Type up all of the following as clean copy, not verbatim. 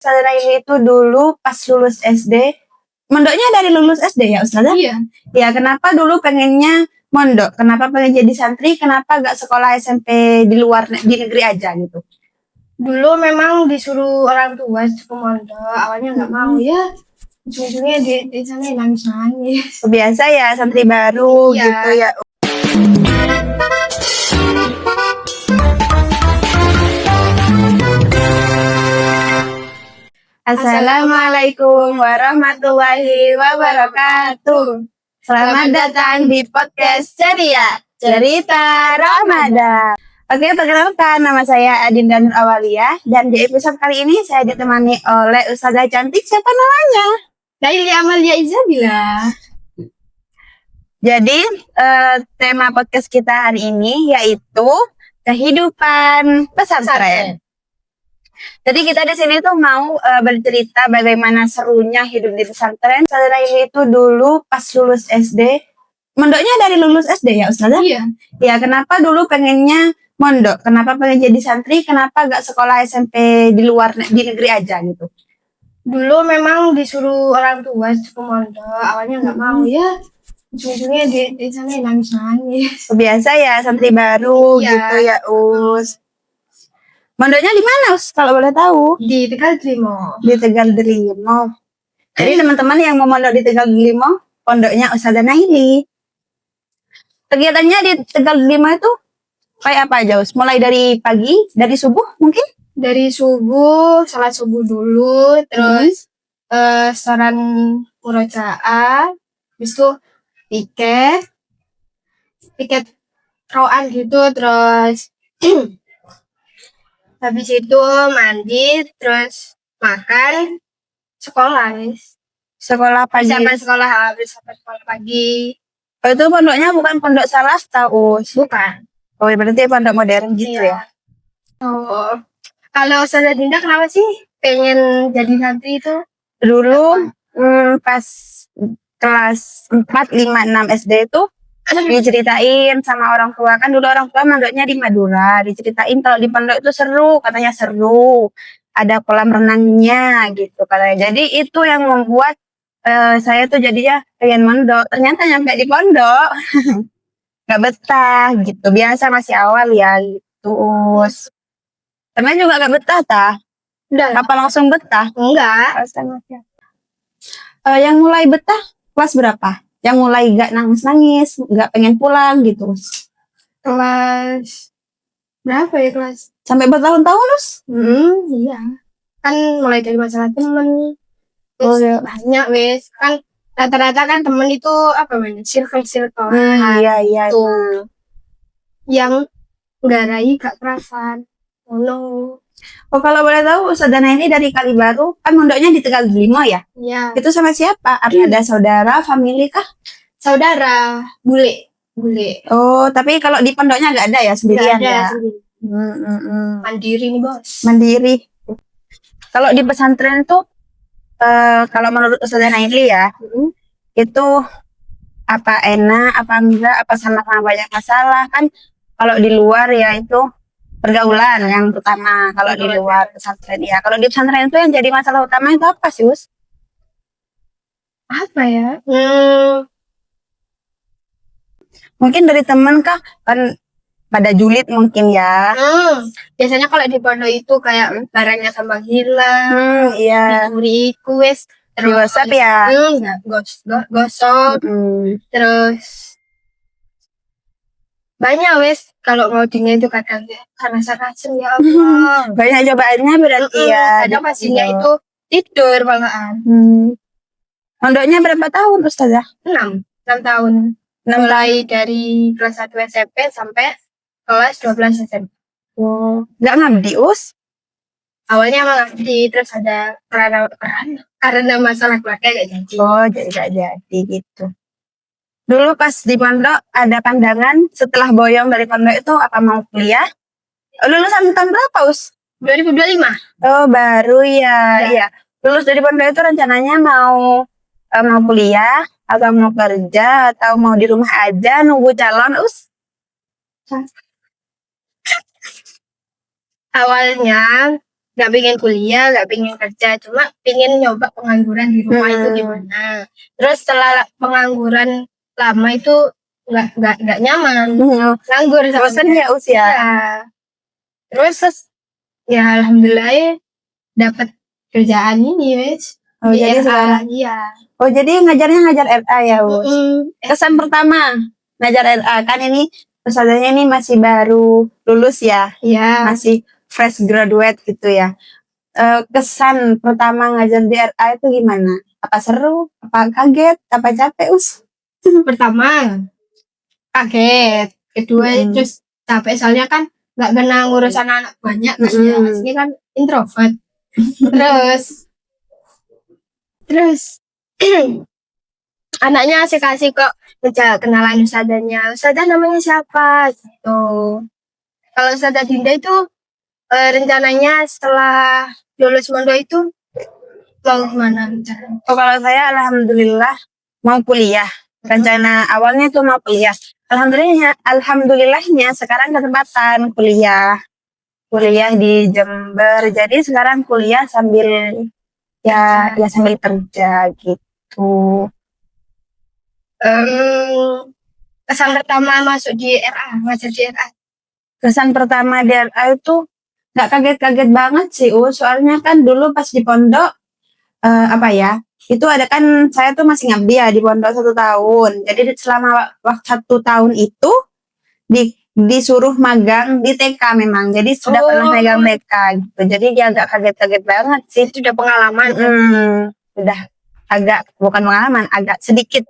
Saudara ini itu dulu pas lulus SD, mondoknya dari lulus SD ya Ustazah? Iya. Ya, kenapa dulu pengennya mondok? Kenapa pengen jadi santri? Kenapa gak sekolah SMP di luar di negeri aja gitu? Dulu memang disuruh orang tua ke mondok, awalnya nggak mau ya. Ujung-ujungnya di sana nangis-nangis. Biasa ya santri baru Iya. gitu ya. Assalamualaikum warahmatullahi wabarakatuh. Selamat datang di podcast Ceria, Cerita Ramadan. Oke, perkenalkan nama saya Adinda Nur Awalia dan di episode kali ini saya ditemani oleh Ustazah cantik. Siapa namanya? Laili Amalia Izabila. Jadi tema podcast kita hari ini yaitu kehidupan pesantren. Jadi kita di sini tuh mau bercerita bagaimana serunya hidup di pesantren. Saudara ini itu dulu pas lulus SD, mondoknya dari lulus SD ya Ustazah? Iya. Ya, kenapa dulu pengennya mondok? Kenapa pengen jadi santri? Kenapa gak sekolah SMP di luar di negeri aja gitu? Dulu memang disuruh orang tua ke mondok, awalnya nggak mau ya. Ujung-ujungnya di sana nangis-nangis. Biasa ya santri baru Iya. gitu ya Us. Mondoknya di mana Us kalau boleh tahu? Di Tegal Delimo. Di Tegal Delimo. Jadi teman-teman yang mau mondok di Tegal Delimo, pondoknya Ustazah Naili. Kegiatannya di Tegal Delimo itu kayak apa aja Us? Mulai dari pagi, dari subuh mungkin? Dari subuh, salat subuh dulu, terus saran murojaah, habis itu piket roan gitu, terus habis itu mandi, terus makan, sekolah wis. Sekolah pagi. Sampai sekolah pagi. Oh, itu pondoknya bukan pondok salaf tahu? Bukan. Oh, berarti pondok modern gitu Iya. ya? Oh. Kalau Ustazah Dinda kenapa sih pengen jadi santri itu? Dulu pas kelas 4, 5, 6 SD itu diceritain sama orang tua, kan dulu orang tua mondoknya di Madura, diceritain kalau di pondok itu seru, katanya seru, ada kolam renangnya gitu katanya. Jadi itu yang membuat saya tuh jadinya pengen mondok. Ternyata nyampe di pondok nggak betah gitu, biasa masih awal ya gitu. Temen juga nggak betah tah? Udah. Apa langsung betah? Enggak. Yang mulai betah kelas berapa? Yang mulai gak nangis-nangis, gak pengen pulang gitu. Kelas berapa ya kelas? Sampai bertahun-tahun Lus? Iya. Kan mulai dari masalah temen. Oh, iya. Banyak wes. Kan rata-rata kan temen itu apa namanya? Circle. Iya. Tuh. Yang ngarai gak kerasan. Oh no. Oh, kalau boleh tahu Ustazah ini dari Kalibaru, kan mondoknya di Tegal Delimo ya? Iya. Itu sama siapa? Ada saudara, family kah? Saudara, bule. Oh, tapi kalau di pondoknya nggak ada ya, sendirian Nggak ada, ya? sendiri. Mandiri nih bos. Mandiri. Kalau di pesantren tuh, kalau menurut Ustazah Naili ya, itu apa enak, apa enggak, apa sama-sama banyak masalah kan? Kalau di luar ya itu pergaulan yang utama. Kalau di luar pesantren ya, kalau di pesantren itu yang jadi masalah utama itu apa sih Us? Apa ya? Mungkin dari teman kah? Kan pada julid mungkin ya. Biasanya kalau di pondok itu kayak barangnya gampang hilang. Iya. Dicuri kuis. Di WhatsApp ya. Gosok. Terus banyak wes kalau mau dingin itu kadang karena sarasem ya Allah. Banyak cobaannya berarti ya. Kadang pastinya itu tidur malahan. Mondoknya berapa tahun Ustazah? 6 tahun. Mulai dari kelas 1 SMP sampai kelas 12 SMP. Oh, nggak ngabdi Us? Awalnya emang ngabdi, terus ada karena masalah keluarga gak jadi. Oh, jadi gak jadi gitu. Dulu pas di pondok ada pandangan setelah boyong dari pondok itu apa mau kuliah? Lulusan tahun berapa Us? 2025. Oh, baru ya. Iya. Lulus dari pondok itu rencananya mau kuliah atau mau kerja atau mau di rumah aja nunggu calon Us? Awalnya nggak pengen kuliah, nggak pengen kerja, cuma pengen nyoba pengangguran di rumah itu gimana. Terus setelah pengangguran lama itu nggak nyaman, nganggur Bosan ya usia. Ya. Terus ya alhamdulillah ya dapat kerjaan ini wes. Oh, Di jadi RA, sekarang iya. Oh, jadi ngajarnya ngajar RA ya, Us. Mm-mm. Kesan pertama ngajar RA kan ini pesertanya ini masih baru lulus ya, Iya. masih fresh graduate gitu ya. Kesan pertama ngajar di RA itu gimana? Apa seru? Apa kaget? Apa capek, Us? Pertama kaget, kedua terus capek soalnya kan nggak pernah ngurus anak banyak kan ya. Asli kan introvert. terus anaknya asik-asik kok, ngejak kenalan ustadzanya. Ustadzah namanya siapa gitu. Kalau Ustadzah Dinda itu rencananya setelah lulus mondok itu mau kemana rencananya? Oh, kalau saya alhamdulillah mau kuliah. Rencana awalnya tuh mau kuliah. Alhamdulillahnya sekarang kesempatan kuliah di Jember. Jadi sekarang kuliah sambil ya sambil kerja gitu. Kesan pertama masuk di RA, ngajar di RA. Kesan pertama di RA itu nggak kaget-kaget banget sih, soalnya kan dulu pas di pondok itu ada kan saya tuh masih ngabdi ya di pondok 1 tahun. Jadi selama waktu 1 tahun itu disuruh magang di TK memang. Jadi sudah pernah megang TK gitu. Jadi dia agak kaget-kaget banget sih. Itu udah pengalaman. Udah bukan pengalaman, agak sedikit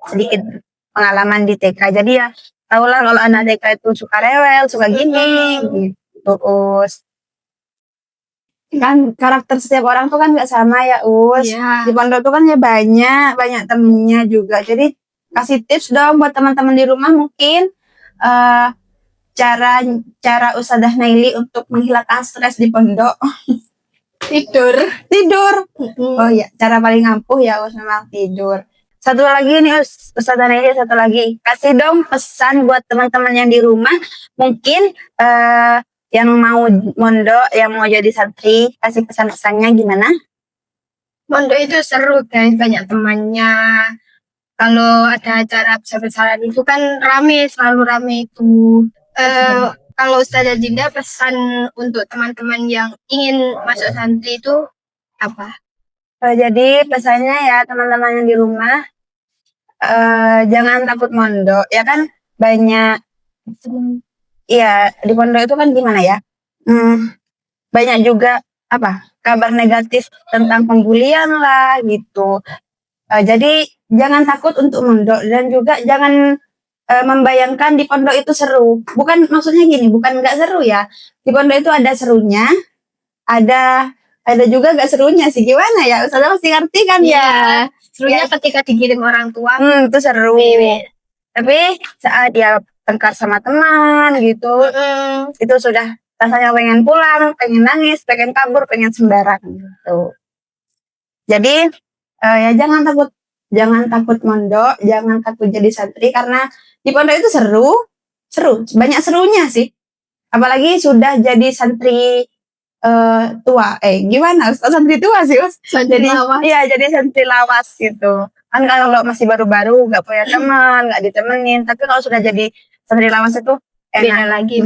pengalaman di TK. Jadi ya tahulah kalau anak TK itu suka rewel, suka gini gitu. Us. Kan karakter setiap orang tuh kan nggak sama ya, Us. Yeah. Di pondok tuh kan ya banyak temennya juga. Jadi kasih tips dong buat teman-teman di rumah mungkin cara Ustadzah Naili untuk menghilangkan stres di pondok. Tidur. Oh ya, cara paling ampuh ya, Us, memang tidur. Satu lagi nih, Ustadzah Naili, satu lagi. Kasih dong pesan buat teman-teman yang di rumah, mungkin yang mau mondok, yang mau jadi santri, kasih pesan-pesannya gimana? Mondok itu seru guys, banyak temannya. Kalau ada acara besar-besaran itu kan selalu rame itu. Kalau Ustadzah Dinda pesan untuk teman-teman yang ingin masuk santri itu apa? Jadi pesannya ya teman-teman yang di rumah, jangan takut mondok, ya kan banyak. Iya, di pondok itu kan gimana ya? Banyak juga kabar negatif tentang pembulian lah gitu. Jadi jangan takut untuk mondok dan juga jangan membayangkan di pondok itu seru. Bukan maksudnya gini, bukan nggak seru ya. Di pondok itu ada serunya, ada juga nggak serunya sih. Gimana ya? Ustazah pasti ngerti kan ya? Serunya ketika dikirim orang tua. Itu seru. Tapi saat dia tengkar sama teman gitu, itu sudah rasanya pengen pulang, pengen nangis, pengen kabur, pengen sembarang gitu. Jadi ya jangan takut mondok, jangan takut jadi santri, karena di pondok itu seru, banyak serunya sih. Apalagi sudah jadi santri tua, gimana? Santri tua sih, Us. Jadi santri lawas gitu. Kan kalau masih baru-baru nggak punya teman, nggak ditemenin. Tapi kalau sudah jadi santri lawas itu enak lagi,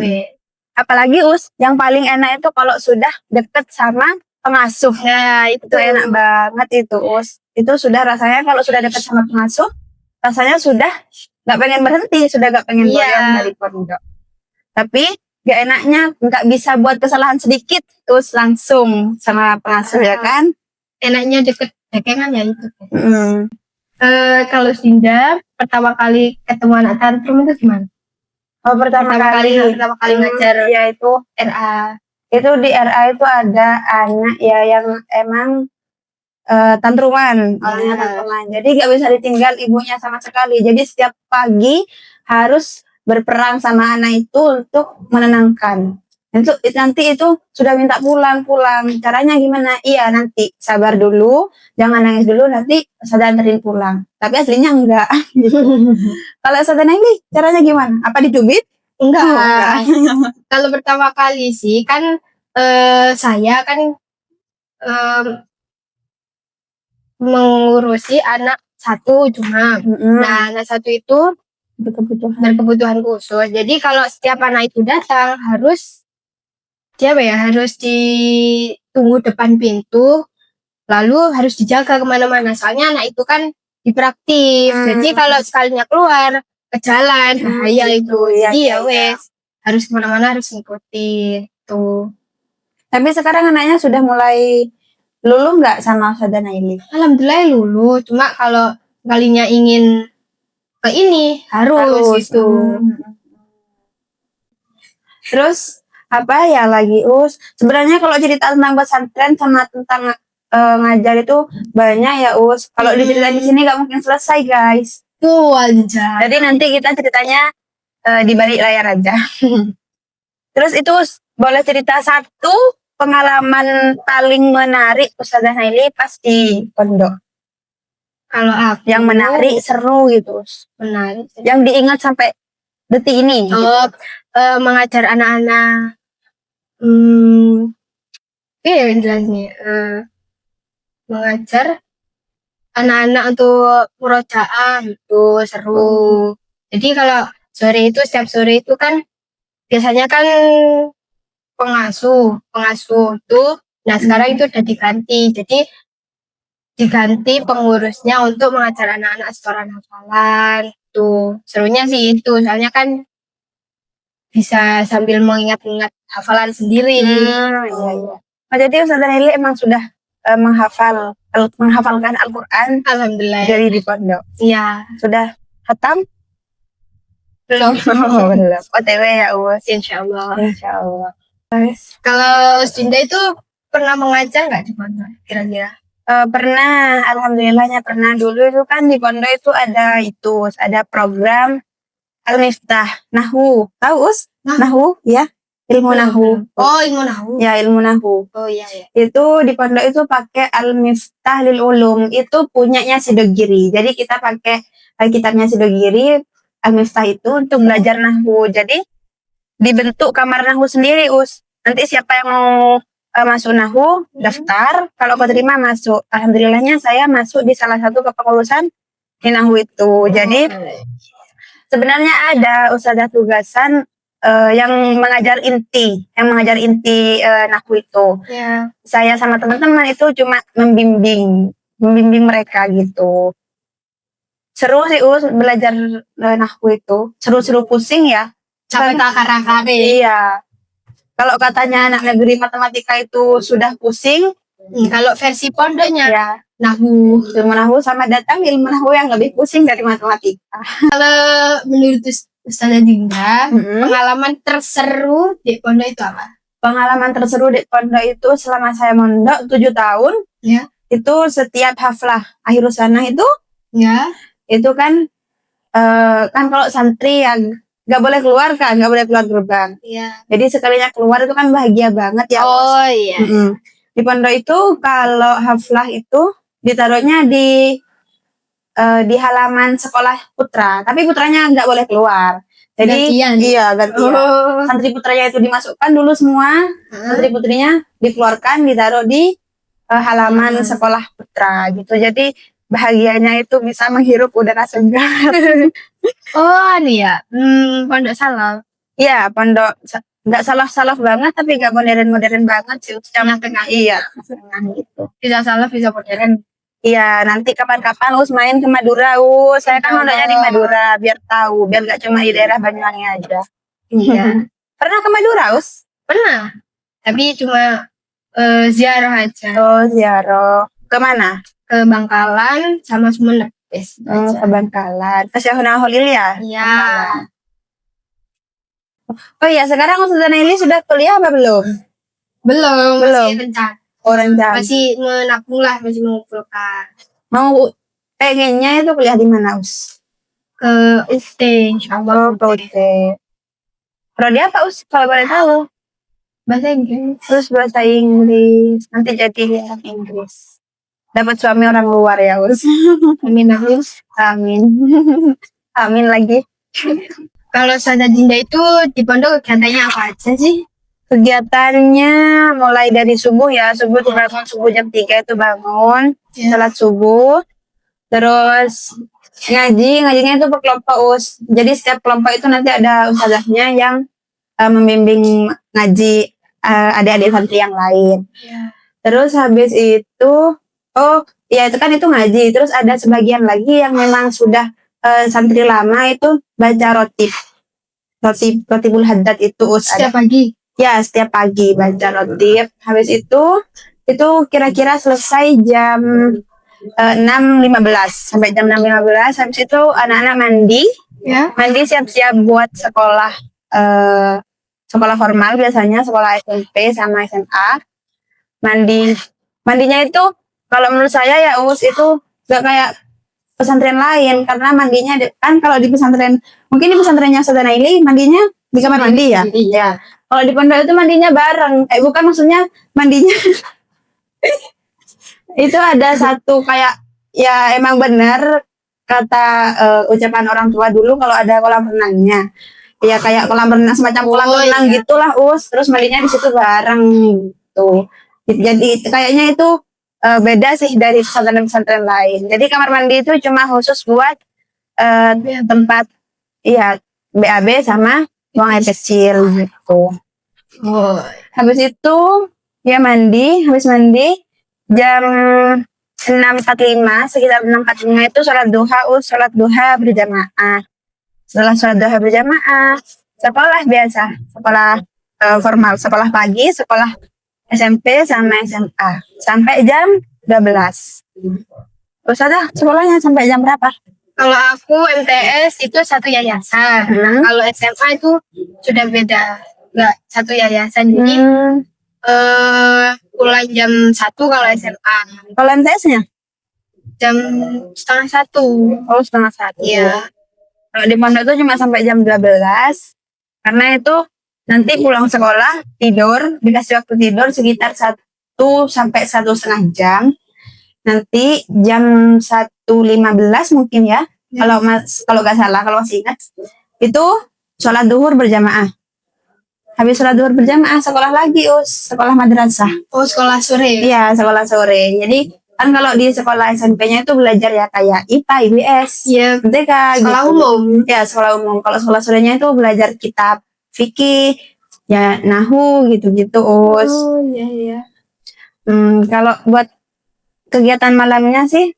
Apalagi, Us, yang paling enak itu kalau sudah deket sama pengasuh. Nah, itu enak banget itu, Us. Itu sudah rasanya kalau sudah deket sama pengasuh, rasanya sudah nggak pengen berhenti, sudah nggak pengen boyong dari pondok. Tapi gak enaknya nggak bisa buat kesalahan sedikit terus langsung sama pengasuh ya kan. Enaknya deket-deketan ya itu. Kalau Dinda pertama kali ketemu anak tantrum itu gimana? Oh, pertama kali ngajar ya itu RA. Itu di RA itu ada anak ya yang emang tantruman, orangnya tantruman. Jadi gak bisa ditinggal ibunya sama sekali. Jadi setiap pagi harus berperang sama anak itu untuk menenangkan. Nanti itu sudah minta pulang. Caranya gimana? Iya, nanti sabar dulu, jangan nangis dulu, nanti saya anterin pulang. Tapi aslinya enggak. Kalau saya ini caranya gimana? Apa dicubit? Enggak. Kalau pertama kali sih kan saya kan mengurusi anak satu cuma. Nah, anak satu itu berkebutuhan khusus. Jadi kalau setiap anak itu datang harus harus ditunggu depan pintu, lalu harus dijaga kemana-mana. Soalnya anak itu kan hiperaktif. Jadi kalau sekalinya keluar ke jalan bahaya itu. Jadi ya wes harus kemana-mana harus ngikutin tuh. Tapi sekarang anaknya sudah mulai lulu nggak sama Ustazah Naili? Alhamdulillah lulu. Cuma kalau kalinya ingin ke ini harus gitu. Terus apa ya lagi Us? Sebenarnya kalau cerita tentang pesantren sama tentang ngajar itu banyak ya Us. Kalau diceritain di sini nggak mungkin selesai guys. Anjay. Jadi nanti kita ceritanya di balik layar aja. Terus itu Us, boleh cerita satu pengalaman paling menarik Ustazah Naili pas di pondok? Kalau aku Yang menarik, seru gitu Us. menarik. Yang diingat sampai detik ini. Mengajar anak-anak jelasnya mengajar anak-anak untuk murojaah itu seru. Jadi kalau sore itu setiap sore itu kan biasanya kan pengasuh tuh. Nah sekarang itu udah diganti. Jadi diganti pengurusnya untuk mengajar anak-anak setoran hafalan. Tuh serunya sih itu. Soalnya kan bisa sambil mengingat-ingat hafalan sendiri. Iya. Oh, jadi Ustazah Naili emang sudah menghafalkan Al-Quran Alhamdulillah. dari di pondok. Iya. Sudah khatam? Belum. Belum. OTW ya Us. Insyaallah. Insyaallah. Kalau Dinda itu pernah mengajar nggak di pondok kira-kira? Pernah, alhamdulillahnya pernah. Dulu itu kan di pondok itu ada program Al-Miftah Nahwu. Tahu Us? Nahwu ya, ilmu Nahwu. Oh, ilmu Nahwu. Ya, ilmu Nahwu. Oh iya. Itu di pondok itu pakai Al-Miftah lil Ulum. Itu punyanya Sidogiri. Jadi kita pakai kitabnya Sidogiri, Al-Miftah itu untuk belajar Nahwu. Jadi dibentuk kamar Nahwu sendiri Us. Nanti siapa yang mau masuk Nahwu, daftar. Kalau keterima masuk. Alhamdulillahnya saya masuk di salah satu kepengurusan di Nahwu itu. Jadi sebenarnya ada Ustazah tugasan yang mengajar inti Nahwu itu. Ya. Saya sama teman-teman itu cuma membimbing mereka gitu. Seru sih Us belajar Nahwu itu. Seru-seru pusing ya. Sampai akar-akarnya. Iya. Kalau katanya anak negeri matematika itu sudah pusing. Kalau versi pondoknya Ya. Nahwu. Ilmu Nahwu sama datang ilmu Nahwu yang lebih pusing dari matematika. Kalau menurut Ustazah Dinda, pengalaman terseru di pondok itu apa? Pengalaman terseru di pondok itu selama saya mondok 7 tahun. Ya. Itu setiap haflah akhir sanah itu. Ya. Itu kan kan kalau santri yang nggak boleh keluar gerbang. Iya. Jadi sekalinya keluar itu kan bahagia banget ya. Oh iya. Di pondok itu kalau haflah itu ditaruhnya di halaman sekolah putra, tapi putranya nggak boleh keluar. Jadi gantian. Iya gantian. Santri putranya itu dimasukkan dulu semua, santri putrinya dikeluarkan ditaruh di halaman sekolah putra gitu. Jadi bahagianya itu bisa menghirup udara segar. Oh nih ya, pondok salaf. Iya pondok nggak salaf banget tapi nggak modern banget sih. Tengah-tengah. Iya tengah gitu. Bisa salaf bisa modern. Iya, nanti kapan-kapan Us main ke Madura Us. Saya kan mondoknya di Madura, biar tahu, biar gak cuma di daerah Banyuwangi aja. Iya. Pernah ke Madura Us? Pernah. Tapi cuma ziarah aja. Oh ziarah. Kemana? Ke Bangkalan sama Sumeneb. Ke Bangkalan. Ke Syahuna Holil ya? Iya. Oh iya, sekarang Ustazah Naili sudah kuliah apa belum? Belum. Masih rencana. Rencana. Masih menabung lah, masih mengumpulkan. Mau pengennya itu kuliah di mana Us? Ke UT, insyaallah. Ke UT. Prodi apa Us? Kalau boleh tahu. Bahasa Inggris. Terus bahasa Inggris. Nanti jadi orang Inggris. Dapat suami orang luar ya Us. Amin. Amin. Amin lagi. Kalau Ustazah Dinda itu di pondok kegiatannya apa aja sih? Kegiatannya mulai dari subuh ya, subuh tuh bangun, subuh jam 3 itu bangun, sholat subuh, terus ngajinya itu per kelompok us. Jadi setiap kelompok itu nanti ada ustazahnya yang membimbing ngaji adik-adik santri yang lain. Terus habis itu, oh ya itu kan itu ngaji, terus ada sebagian lagi yang memang sudah santri lama itu baca rotibul haddad itu us. Setiap pagi. Ya, setiap pagi baca rotib. Habis itu kira-kira selesai jam 6.15 sampai jam 6.15. Habis itu anak-anak mandi, mandi siap-siap buat sekolah sekolah formal biasanya sekolah SMP sama SMA. Mandinya itu kalau menurut saya ya us itu gak kayak pesantren lain karena mandinya kan kalau di pesantren mungkin di pesantrennya Ustazah Naili mandinya di kamar mandi ya. Iya. Kalau di pondok itu mandinya bareng. Bukan maksudnya mandinya itu ada satu kayak ya emang benar kata ucapan orang tua dulu kalau ada kolam renangnya. Ya kayak kolam renang semacam kolam renang gitulah us. Terus mandinya di situ bareng gitu. Jadi kayaknya itu beda sih dari pesantren-pesantren lain. Jadi kamar mandi itu cuma khusus buat tempat iya BAB sama buang air kecil gitu. Habis itu ya habis mandi jam 6.45 sekitar 6.45 itu sholat duha berjamaah. Setelah sholat duha berjamaah sekolah biasa, sekolah formal, sekolah pagi, sekolah SMP sama SMA sampai jam 12. Ustazah sekolahnya sampai jam berapa? Kalau aku MTS itu satu yayasan. Kalau SMA itu sudah beda, nggak satu yayasan. Jadi pulang jam 1 kalau SMA. Kalau MTS-nya? Jam 12:30. Oh 12:30. Iya. Kalau di pondok itu cuma sampai jam 12. Karena itu nanti pulang sekolah tidur, dikasih waktu tidur sekitar 1 sampai 1,5 jam. Nanti jam 1.15 mungkin ya. Kalau nggak salah, kalau masih ingat itu sholat duhur berjamaah. Habis sholat duhur berjamaah sekolah lagi sekolah madrasah. Oh sekolah sore. Iya sekolah sore. Jadi kan kalau di sekolah SMP-nya itu belajar ya kayak IPA, IBS, MTK, sekolah gitu. Umum. Ya sekolah umum. Kalau sekolah sorenya itu belajar kitab fikih, ya nahu gitu-gitu us. Oh iya. Kalau buat kegiatan malamnya sih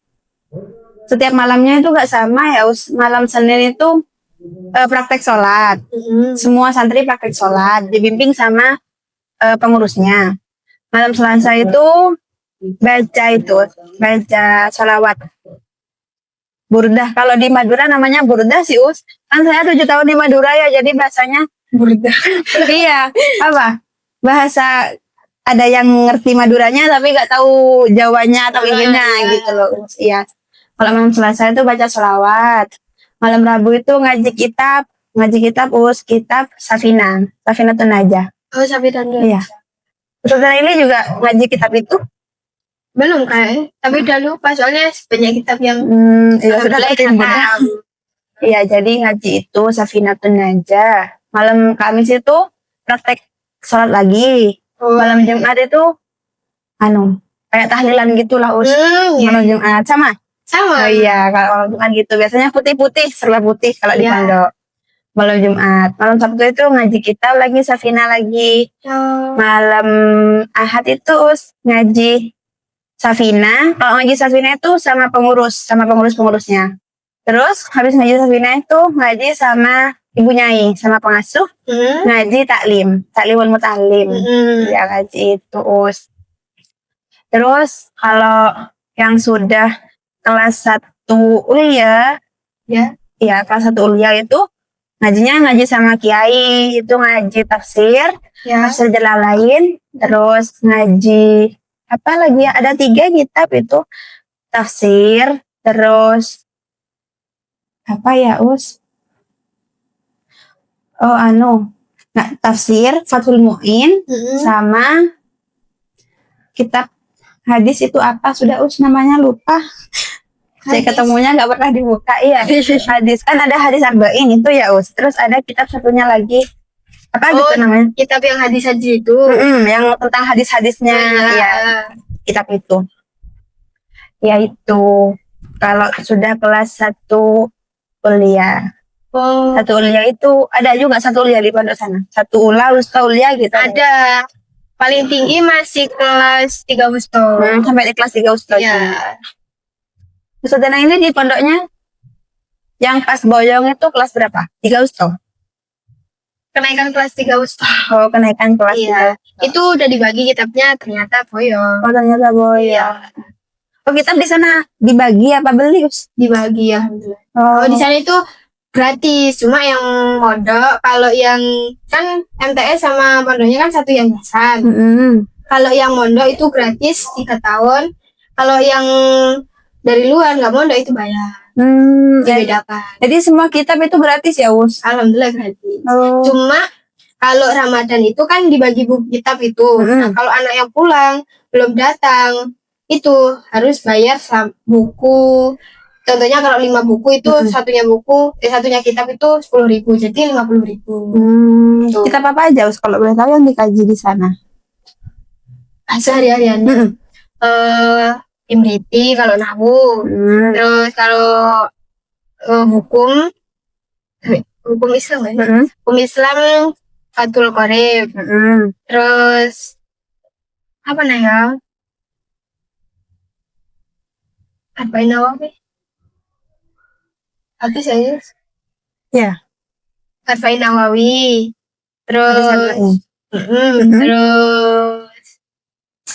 setiap malamnya itu gak sama ya us. Malam Senin itu praktek sholat. Semua santri praktek sholat dibimbing sama pengurusnya. Malam Selasa itu baca sholawat burdah. Kalau di Madura namanya burdah sih us. Kan saya 7 tahun di Madura ya, jadi bahasanya burdah. Iya, apa bahasa ada yang ngerti Maduranya tapi nggak tahu Jawanya atau Inggrisnya gitu loh. Iya. Kalau malam Selasa itu baca sholawat. Malam Rabu itu ngaji kitab us, kitab Safinatun Najah. Oh Safinatun Najah. Iya. Ustazah ini juga ngaji kitab itu? Belum kayak, tapi udah lupa soalnya banyak kitab yang iya sudah ketinggalan. Iya, jadi ngaji itu Safinatun Najah. Malam Kamis itu praktek sholat lagi. Malam Jumat itu kayak tahlilan gitulah us. Malam Jumat sama. Oh iya, kalau malam Jumat gitu biasanya putih-putih, serba putih kalau di pondok. Malam Jumat, malam Sabtu itu ngaji kitab lagi, Safina lagi. Malam Ahad itu us ngaji Safina. Kalau ngaji Safina itu sama pengurusnya. Terus habis ngaji Safina itu ngaji sama ibu nyai, sama pengasuh, ngaji taklimul mutalim. Ya ngaji itu us. Terus kalau yang sudah kelas 1 ulia, ya kelas 1 ulia itu ngajinya ngaji sama kiai, itu ngaji tafsir Jalalain, terus ngaji apa lagi ya, ada 3 kitab itu, tafsir, terus apa ya us? Tafsir Fathul Mu'in sama kitab hadis itu apa sudah us namanya lupa. Saya ketemunya nggak pernah dibuka. Iya hadis kan ada hadis arba'in itu ya us. Terus ada kitab satunya lagi Apa gitu namanya? kitab yang hadis-hadis itu. Yang tentang hadis-hadisnya, ya, kitab itu. Ya itu, kalau sudah kelas 1 kuliah. Oh, 1 kuliah itu ada juga 1 kuliah di pondok sana. 1 ula, usta kuliah gitu. ada. Paling tinggi masih kelas 3 Wusto. Sampai di kelas 3 usta. Ya. Ustazah ini di pondoknya yang pas boyong itu kelas berapa? 3 usta. Kenaikan kelas 3 Wusto. Oh, kenaikan kelas. Iya. Itu udah dibagi kitabnya, ternyata boyong. Oh, ternyata boyong. Iya. Oh, kitab di sana dibagi apa beli, Us? Dibagi ya. Oh, Di sana itu gratis, cuma yang mondok, kalau yang kan MTS sama pondoknya kan satu yayasan. Kalau yang mondok itu gratis 3 tahun. Kalau yang dari luar nggak mondok itu bayar. Dibedakan. Jadi semua kitab itu gratis ya, Us? Alhamdulillah gratis. Oh. Cuma kalau Ramadan itu kan dibagi buku kitab itu. Nah, kalau anak yang pulang belum datang itu harus bayar buku. Contohnya kalau 5 buku itu satunya kitab itu 10.000, jadi 50.000. Kitab apa aja, Us, kalau boleh tahu yang dikaji di sana? Sehari-harian. Imriti kalau nahwu. Terus kalau hukum Islam kan? Hukum Islam Fathul Qorib. Terus apa ya? Arba'in Nawawi. Apa sih? Ya. Arba'in Nawawi. Terus terus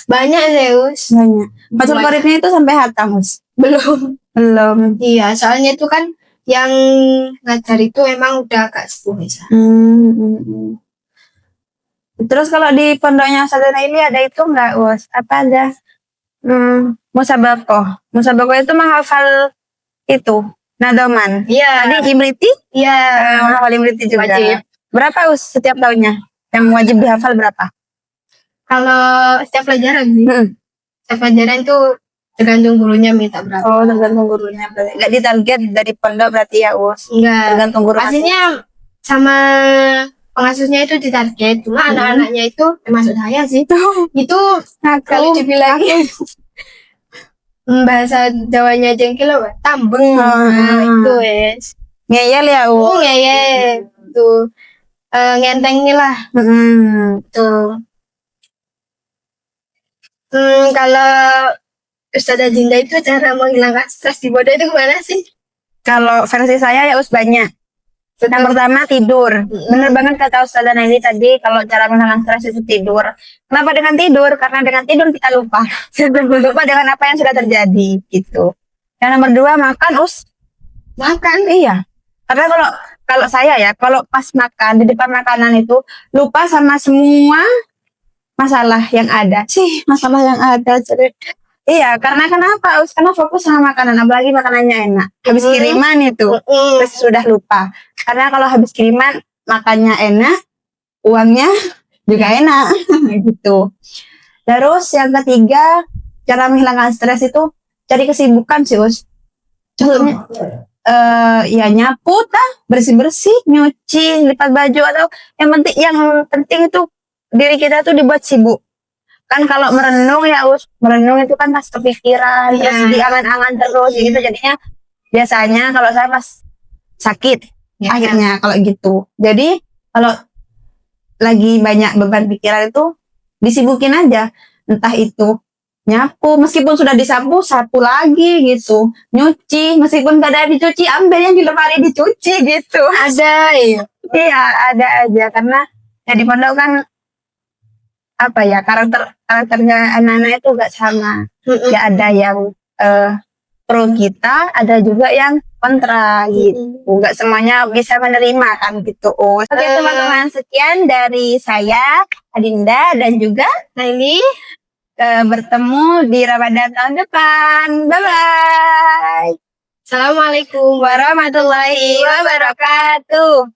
banyak Zeus. Banyak. Fathul Qoribnya itu sampai hatam, Us? Belum. Iya, soalnya itu kan yang ngajar itu emang udah agak sepuh ya. Terus kalau di pondoknya Ustazah ini ada itu enggak, Us? Apa ada? Musabakoh. Musabakoh itu menghafal itu nadoman. Iya. Tadi Imriti? Iya. Menghafal Imriti juga. Wajib. Berapa, Us, setiap tahunnya? Yang wajib dihafal berapa? Kalau setiap pelajaran sih. Setiap pelajaran itu tergantung gurunya minta berapa. Oh, tergantung gurunya. Enggak ditarget dari pondok berarti ya, Us? Enggak. Tergantung guru. Pastinya sama pengasuhnya itu ditarget. Cuma anak-anaknya itu termasuk saya sih. Itu kalau dibilang bahasa Jawanya jengkel apa? Tambeng. Itu wes. Ngeyel ya, Us? Ngeyel. Tuh. Ngentengin lah. Tuh. Kalau Ustazah Dinda itu cara menghilangkan stres di bodoh itu gimana sih? Kalau versi saya ya, Us, banyak. Yang pertama tidur. Bener banget kata Ustazah Naili tadi, kalau cara menghilangkan stres itu tidur. Kenapa dengan tidur? Karena dengan tidur kita lupa. Lupa dengan apa yang sudah terjadi gitu. Yang nomor 2 makan, Us. Makan, iya. Karena kalau saya ya, kalau pas makan di depan makanan itu lupa sama semua masalah yang ada. Iya, karena kenapa? Karena fokus sama makanan, apalagi makanannya enak. Habis kiriman itu, terus sudah lupa. Karena kalau habis kiriman, makannya enak, uangnya juga enak, gitu. Terus yang ketiga, cara menghilangkan stres itu cari kesibukan sih, Us. Contohnya, ya nyapu, bersih-bersih, nyuci, lipat baju, atau yang penting itu diri kita tuh dibuat sibuk. Kan kalau merenung ya, Us, merenung itu kan pas kepikiran, terus diangan-angan terus gitu. Jadinya biasanya kalau saya pas sakit akhirnya kalau gitu. Jadi kalau lagi banyak beban pikiran itu disibukin aja, entah itu nyapu, meskipun sudah disapu, sapu lagi gitu, nyuci, meskipun gak ada dicuci, ambil yang di lemari dicuci gitu. Ada ya? Iya, ada aja, karena ya di pondok kan apa ya, karakternya anak-anak itu gak sama. Ya ada yang pro kita, ada juga yang kontra gitu. Gak semuanya bisa menerima kan gitu. Oke teman-teman, sekian dari saya Adinda dan juga Naili. Bertemu di Ramadan tahun depan. Bye-bye. Assalamualaikum warahmatullahi wabarakatuh.